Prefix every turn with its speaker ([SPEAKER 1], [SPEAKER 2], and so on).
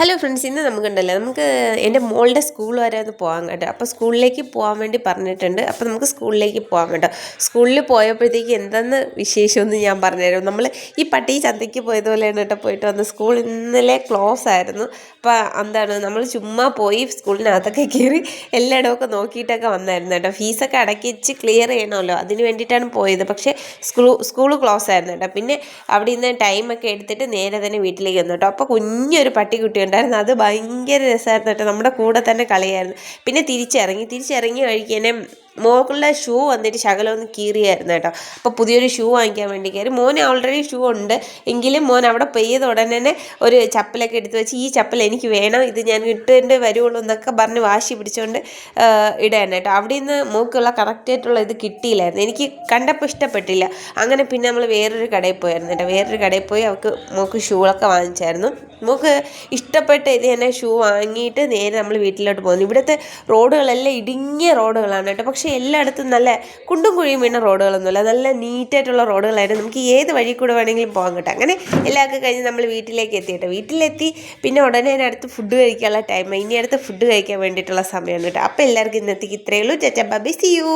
[SPEAKER 1] Hello friends, ഇന്ന് നമുക്കുണ്ടല്ലോ എൻ്റെ മോളുടെ സ്കൂൾ വരെ ഒന്ന് പോകാൻ കേട്ടോ. അപ്പോൾ സ്കൂളിലേക്ക് പോകാൻ വേണ്ടി പറഞ്ഞിട്ടുണ്ട്. അപ്പോൾ നമുക്ക് സ്കൂളിലേക്ക് പോകാൻ കേട്ടോ. സ്കൂളിൽ പോയപ്പോഴത്തേക്ക് എന്തെന്ന് വിശേഷമൊന്നും ഞാൻ പറഞ്ഞുതരാം. നമ്മൾ ഈ പട്ടി ചന്തയ്ക്ക് പോയതുപോലെയാണ് കേട്ടോ പോയിട്ട് വന്ന്. സ്കൂൾ ഇന്നലെ ക്ലോസ് ആയിരുന്നു. അപ്പോൾ എന്താണ് നമ്മൾ ചുമ്മാ പോയി സ്കൂളിനകത്തൊക്കെ കയറി എല്ലായിടമൊക്കെ നോക്കിയിട്ടൊക്കെ വന്നായിരുന്നു കേട്ടോ. ഫീസൊക്കെ അടക്കിച്ച് ക്ലിയർ ചെയ്യണമല്ലോ, അതിന് വേണ്ടിയിട്ടാണ് പോയത്. പക്ഷേ സ്കൂൾ ക്ലോസ് ആയിരുന്നു കേട്ടോ. പിന്നെ അവിടെ നിന്ന് ടൈമൊക്കെ എടുത്തിട്ട് നേരെ തന്നെ വീട്ടിലേക്ക് വന്നു കേട്ടോ. അപ്പോൾ കുഞ്ഞൊരു പട്ടിക്കുട്ടി ഉണ്ടായിരുന്നു. അത് ഭയങ്കര രസമായിരുന്നു കേട്ടോ. നമ്മുടെ കൂടെ തന്നെ കളിയായിരുന്നു. പിന്നെ തിരിച്ചിറങ്ങി കഴിക്കാനും മോളുടെ ഷൂ വന്നിട്ട് ശകലം ഒന്ന് കീറിയായിരുന്നു കേട്ടോ. അപ്പോൾ പുതിയൊരു ഷൂ വാങ്ങിക്കാൻ വേണ്ടി കയറി. മോന് ഓൾറെഡി ഷൂ ഉണ്ട്, എങ്കിലും മോൻ അവിടെ പെയ്ത ഉടനെ തന്നെ ഒരു ചപ്പലൊക്കെ എടുത്ത് വെച്ച് ഈ ചപ്പൽ എനിക്ക് വേണം, ഇത് ഞാൻ ഇട്ടുകൊണ്ട് വരുള്ളൂ എന്നൊക്കെ പറഞ്ഞ് വാശി പിടിച്ചുകൊണ്ട് ഇടാൻ കേട്ടോ. അവിടെ നിന്ന് മോക്കുള്ള കറക്റ്റായിട്ടുള്ള ഇത് കിട്ടിയില്ലായിരുന്നു. എനിക്ക് കണ്ടപ്പോൾ ഇഷ്ടപ്പെട്ടില്ല. അങ്ങനെ പിന്നെ നമ്മൾ വേറൊരു കടയിൽ പോയായിരുന്നു കേട്ടോ. വേറൊരു കടയിൽ പോയി മോക്ക് ഷൂകളൊക്കെ വാങ്ങിച്ചായിരുന്നു. മോക്ക് ഇഷ്ടപ്പെട്ട ഇത് തന്നെ ഷൂ വാങ്ങിയിട്ട് നേരെ നമ്മൾ വീട്ടിലോട്ട് പോകുന്നു. ഇവിടുത്തെ റോഡുകളെല്ലാം ഇടുങ്ങിയ റോഡുകളാണ് കേട്ടോ. പക്ഷേ എല്ലായിടത്തും നല്ല കുണ്ടും കുഴിയും വീണ റോഡുകളൊന്നുമില്ല, നല്ല നീറ്റായിട്ടുള്ള റോഡുകളായിട്ട് നമുക്ക് ഏത് വഴി കൂടെ വേണമെങ്കിലും പോകാൻ കേട്ടോ. അങ്ങനെ എല്ലാവർക്കും കഴിഞ്ഞ് നമ്മൾ വീട്ടിലേക്ക് എത്തി കേട്ടോ. വീട്ടിലെത്തി പിന്നെ ഉടനെ അടുത്ത് ഫുഡ് കഴിക്കാനുള്ള ടൈം, ഇനി അടുത്ത് ഫുഡ് കഴിക്കാൻ വേണ്ടിയിട്ടുള്ള സമയമാണ് കേട്ടോ. അപ്പോൾ എല്ലാവർക്കും ഇന്നത്തേക്ക് ഇത്രയേ ഉള്ളൂ. ചാച്ചാ ബൈ, സീ യു.